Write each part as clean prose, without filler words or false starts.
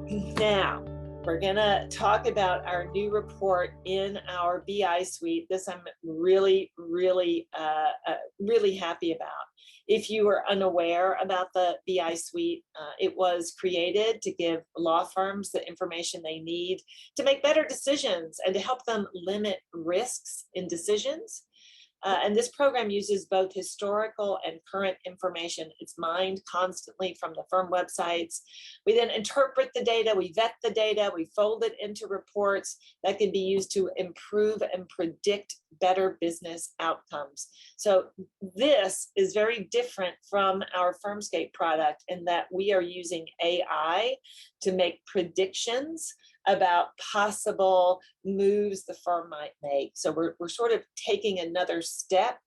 Now, we're going to talk about our new report in our BI suite. This I'm really happy about. If you are unaware about the BI suite, it was created to give law firms the information they need to make better decisions and to help them limit risks in decisions. And this program uses both historical and current information. It's mined constantly from the firm websites. We then interpret the data, we vet the data, we fold it into reports that can be used to improve and predict better business outcomes. So this is very different from our Firmscape product in that we are using AI to make predictions about possible moves the firm might make. So we're sort of taking another step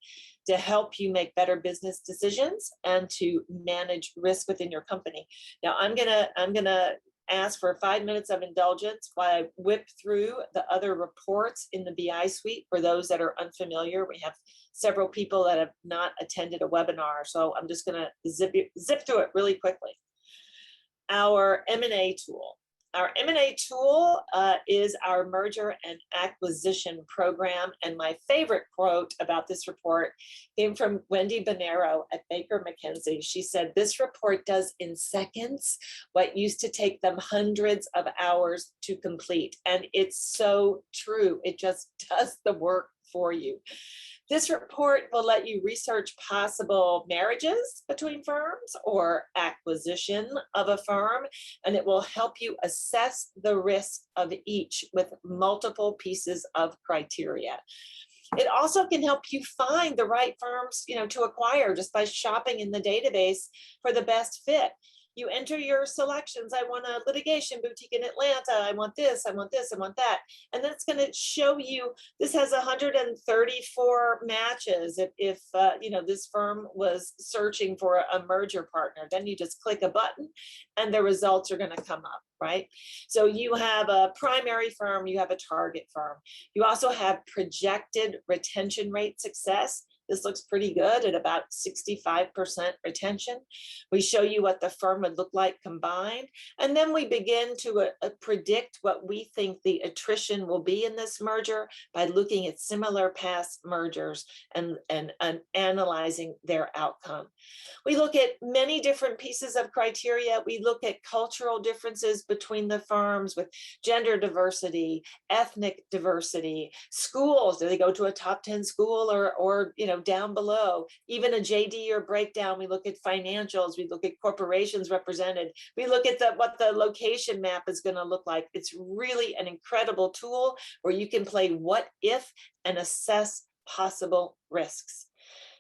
to help you make better business decisions and to manage risk within your company. Now I'm gonna ask for 5 minutes of indulgence while I whip through the other reports in the BI suite. For those that are unfamiliar, we have several people that have not attended a webinar, so I'm just gonna zip through it really quickly. Our M&A tool. Our M&A tool is our merger and acquisition program. And my favorite quote about this report came from Wendy Bonero at Baker McKenzie. She said, "This report does in seconds what used to take them hundreds of hours to complete." And it's so true. It just does the work for you. This report will let you research possible marriages between firms or acquisition of a firm, and it will help you assess the risk of each with multiple pieces of criteria. It also can help you find the right firms, to acquire just by shopping in the database for the best fit. You enter your selections. I want a litigation boutique in Atlanta. I want this, I want this, I want that. And then it's going to show you this has 134 matches. If this firm was searching for a merger partner, then you just click a button and the results are going to come up, right? So you have a primary firm, you have a target firm. You also have projected retention rate success. This looks pretty good at about 65% retention. We show you what the firm would look like combined. And then we begin to predict what we think the attrition will be in this merger by looking at similar past mergers and analyzing their outcome. We look at many different pieces of criteria. We look at cultural differences between the firms with gender diversity, ethnic diversity, schools. Do they go to a top 10 school or down below, even a JD or breakdown. We look at financials, we look at corporations represented, we look at what the location map is going to look like. It's really an incredible tool where you can play what if and assess possible risks.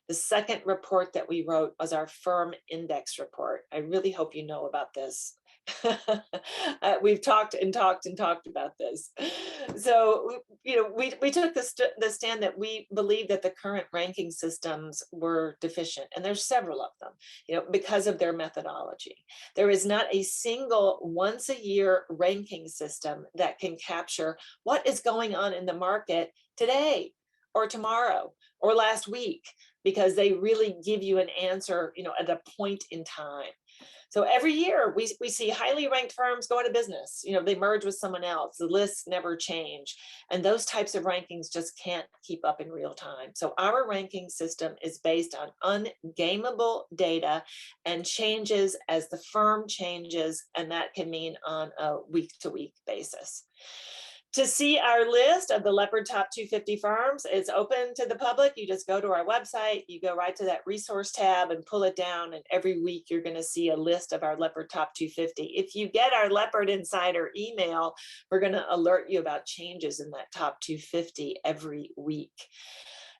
The second report that we wrote was our firm index report. I really hope you know about this. We've talked about this. So, we took the stand that we believe that the current ranking systems were deficient, and there's several of them, because of their methodology. There is not a single once a year ranking system that can capture what is going on in the market today or tomorrow or last week, because they really give you an answer, at a point in time. So every year we see highly ranked firms go out of business. They merge with someone else. The lists never change. And those types of rankings just can't keep up in real time. So our ranking system is based on ungameable data and changes as the firm changes. And that can mean on a week-to-week basis. To see our list of the Leopard Top 250 firms, it's open to the public. You just go to our website, you go right to that resource tab and pull it down, and every week you're going to see a list of our Leopard Top 250. If you get our Leopard Insider email, we're going to alert you about changes in that Top 250 every week.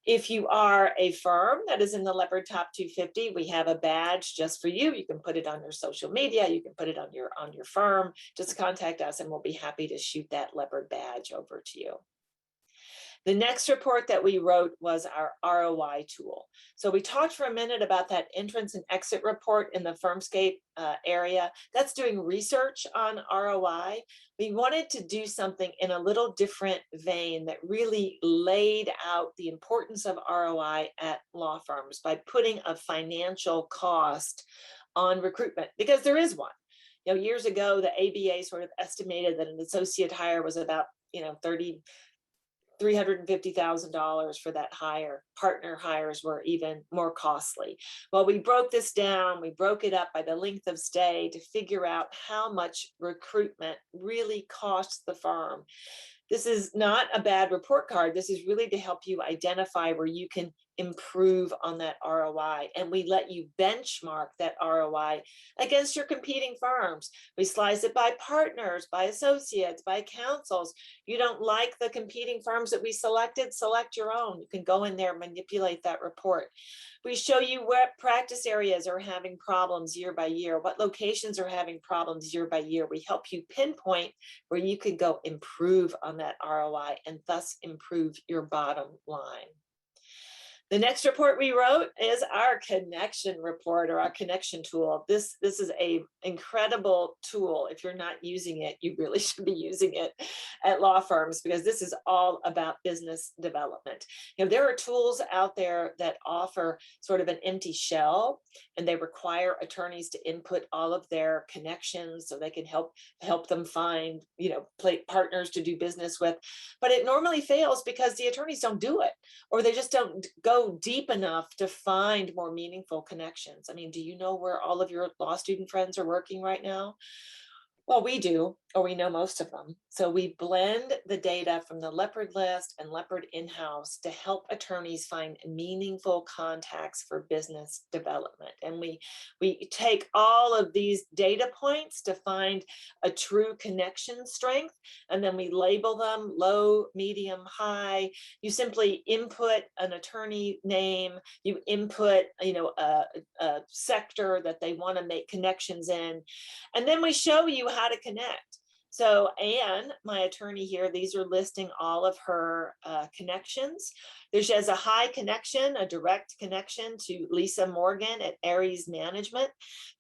If you are a firm that is in the Leopard Top 250, we have a badge just for you. You can put it on your social media. You can put it on your firm. Just contact us and we'll be happy to shoot that Leopard badge over to you. The next report that we wrote was our ROI tool. So we talked for a minute about that entrance and exit report in the Firmscape area. That's doing research on ROI. We wanted to do something in a little different vein that really laid out the importance of ROI at law firms by putting a financial cost on recruitment, because there is one. Years ago, the ABA sort of estimated that an associate hire was about, $350,000 for that hire. Partner hires were even more costly. Well, we broke this down. We broke it up by the length of stay to figure out how much recruitment really costs the firm. This is not a bad report card. This is really to help you identify where you can improve on that ROI. And we let you benchmark that ROI against your competing firms. We slice it by partners, by associates, by counsels. You don't like the competing firms that we selected, select your own. You can go in there, manipulate that report. We show you what practice areas are having problems year by year, what locations are having problems year by year. We help you pinpoint where you can go improve on that ROI and thus improve your bottom line. The next report we wrote is our connection report, or our connection tool. This is a incredible tool. If you're not using it, you really should be using it at law firms, because this is all about business development. There are tools out there that offer sort of an empty shell, and they require attorneys to input all of their connections so they can help them find, partners to do business with. But it normally fails because the attorneys don't do it, or they just don't go deep enough to find more meaningful connections. I mean, do you know where all of your law student friends are working right now? Well, we do, or we know most of them. So we blend the data from the Leopard list and Leopard in-house to help attorneys find meaningful contacts for business development. And we take all of these data points to find a true connection strength, and then we label them low, medium, high. You simply input an attorney name, you input, a sector that they want to make connections in, and then we show you how to connect. So Anne, my attorney here, these are listing all of her connections. She has a high connection, a direct connection to Lisa Morgan at Aries Management.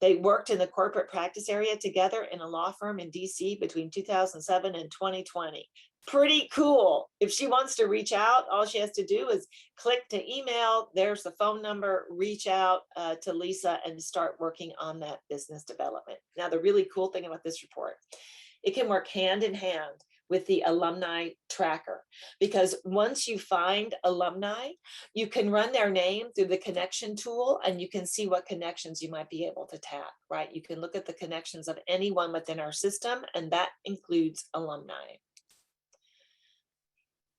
They worked in the corporate practice area together in a law firm in DC between 2007 and 2020. Pretty cool. If she wants to reach out, all she has to do is click to email. There's the phone number, reach out to Lisa and start working on that business development. Now, the really cool thing about this report, it can work hand in hand with the Alumni Tracker, because once you find alumni, you can run their name through the connection tool and you can see what connections you might be able to tap, right? You can look at the connections of anyone within our system, and that includes alumni.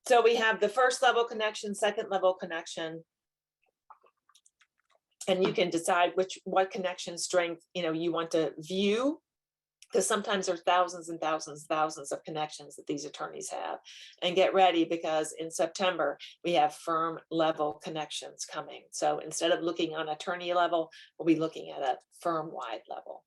So we have the first level connection, second level connection, and you can decide what connection strength you want to view, because sometimes there's thousands and thousands of connections that these attorneys have. And get ready, because in September we have firm level connections coming. So instead of looking on attorney level, we'll be looking at a firm-wide level.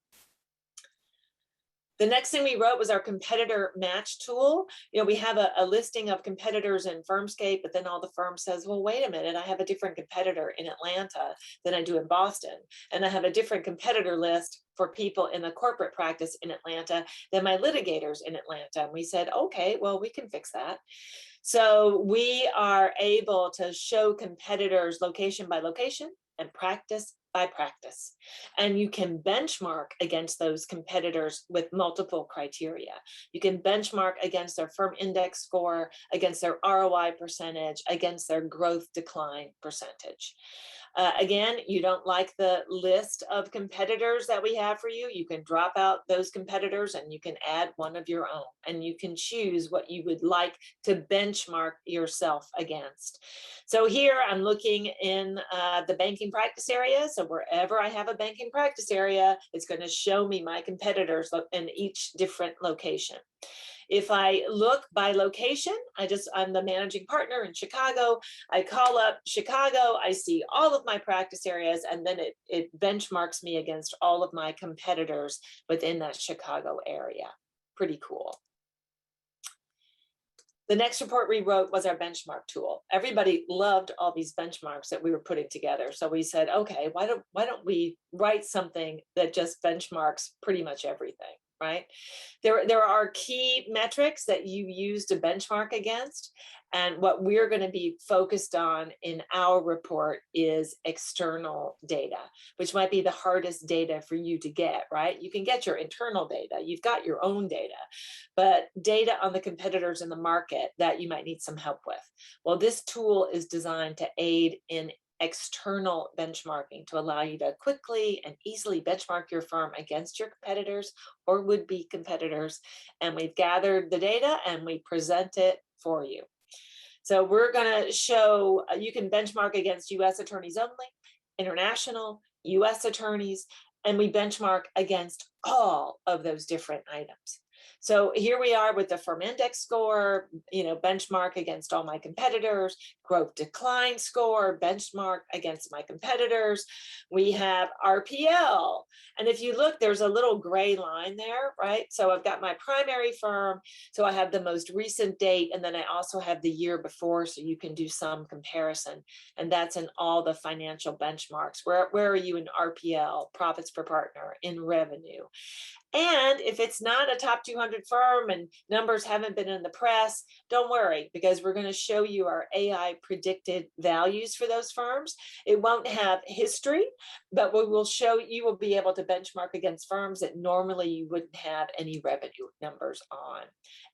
The next thing we wrote was our competitor match tool. We have a listing of competitors in Firmscape, but then all the firm says, well, wait a minute, I have a different competitor in Atlanta than I do in Boston. And I have a different competitor list for people in the corporate practice in Atlanta than my litigators in Atlanta. And we said, okay, well, we can fix that. So we are able to show competitors location by location and practice by practice. And you can benchmark against those competitors with multiple criteria. You can benchmark against their firm index score, against their ROI percentage, against their growth decline percentage. Again, you don't like the list of competitors that we have for you, you can drop out those competitors and you can add one of your own, and you can choose what you would like to benchmark yourself against. So here I'm looking in the banking practice area. So wherever I have a banking practice area, it's going to show me my competitors in each different location. If I look by location, I'm the managing partner in Chicago. I call up Chicago, I see all of my practice areas, and then it benchmarks me against all of my competitors within that Chicago area. Pretty cool. The next report we wrote was our benchmark tool. Everybody loved all these benchmarks that we were putting together. So we said, okay, why don't we write something that just benchmarks pretty much everything, right? There are key metrics that you use to benchmark against. And what we're going to be focused on in our report is external data, which might be the hardest data for you to get, right? You can get your internal data, you've got your own data, but data on the competitors in the market that you might need some help with. Well, this tool is designed to aid in external benchmarking to allow you to quickly and easily benchmark your firm against your competitors or would-be competitors. And we've gathered the data and we present it for you. So we're going to show you can benchmark against US attorneys only, international, US attorneys, and we benchmark against all of those different items. So here we are with the firm index score, benchmark against all my competitors, growth decline score, benchmark against my competitors. We have RPL. And if you look, there's a little gray line there, right? So I've got my primary firm. So I have the most recent date, and then I also have the year before, so you can do some comparison. And that's in all the financial benchmarks. Where are you in RPL, profits per partner, in revenue? And if it's not a top 200 firm and numbers haven't been in the press, don't worry, because we're going to show you our AI predicted values for those firms. It won't have history, but we will show you will be able to benchmark against firms that normally you wouldn't have any revenue numbers on.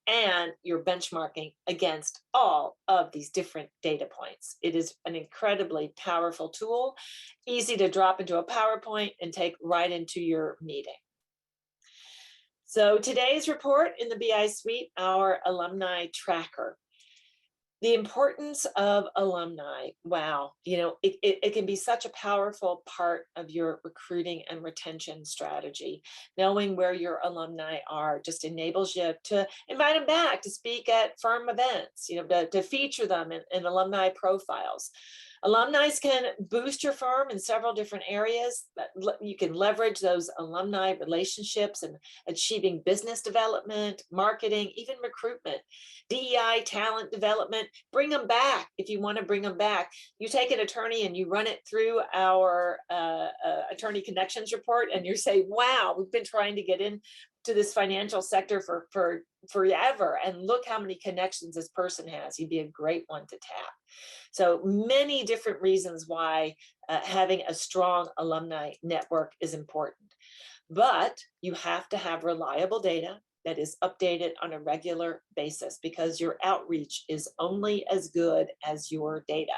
And you're benchmarking against all of these different data points. It is an incredibly powerful tool, easy to drop into a PowerPoint and take right into your meeting. So today's report in the BI suite, our Alumni Tracker. The importance of alumni, wow, it can be such a powerful part of your recruiting and retention strategy. Knowing where your alumni are just enables you to invite them back to speak at firm events, to feature them in alumni profiles. Alumni can boost your firm in several different areas. You can leverage those alumni relationships and achieving business development, marketing, even recruitment, DEI, talent development. Bring them back if you want to bring them back. You take an attorney and you run it through our attorney connections report, and you say, wow, we've been trying to get into this financial sector for forever, and look how many connections this person has. He'd be a great one to tap. So many different reasons why having a strong alumni network is important. But you have to have reliable data that is updated on a regular basis, because your outreach is only as good as your data.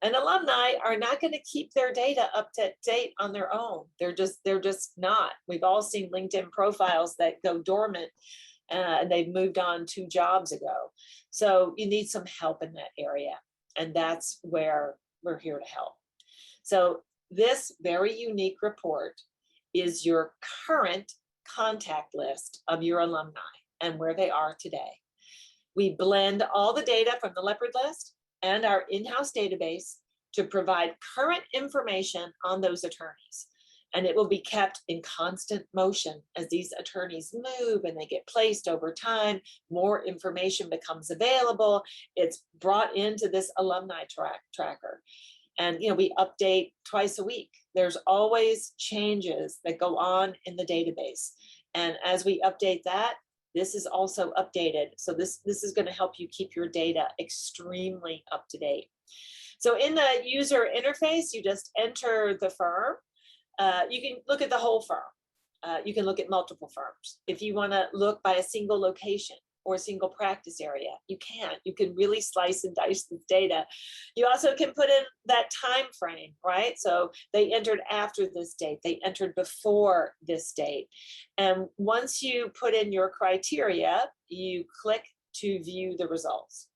And alumni are not going to keep their data up to date on their own. They're just not. We've all seen LinkedIn profiles that go dormant and they've moved on 2 jobs ago. So you need some help in that area. And that's where we're here to help. So this very unique report is your current contact list of your alumni and where they are today. We blend all the data from the Leopard list and our in-house database to provide current information on those attorneys. And it will be kept in constant motion as these attorneys move and they get placed over time. More information becomes available. It's brought into this alumni tracker. And we update twice a week. There's always changes that go on in the database. And as we update that, this is also updated. So this is going to help you keep your data extremely up to date. So in the user interface, you just enter the firm. You can look at the whole firm. You can look at multiple firms. If you want to look by a single location or a single practice area, you can. You can really slice and dice this data. You also can put in that time frame, right? So they entered after this date. They entered before this date. And once you put in your criteria, you click to view the results.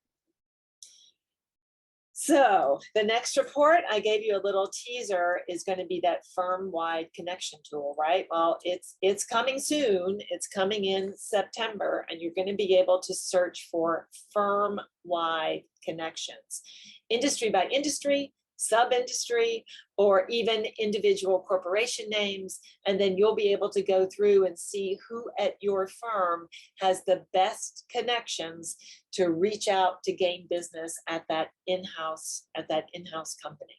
So the next report, I gave you a little teaser, is going to be that firm-wide connection tool, right? Well, it's coming soon. It's coming in September, and you're going to be able to search for firm-wide connections, industry by industry, sub-industry, or even individual corporation names. And then you'll be able to go through and see who at your firm has the best connections to reach out to gain business at that in-house company.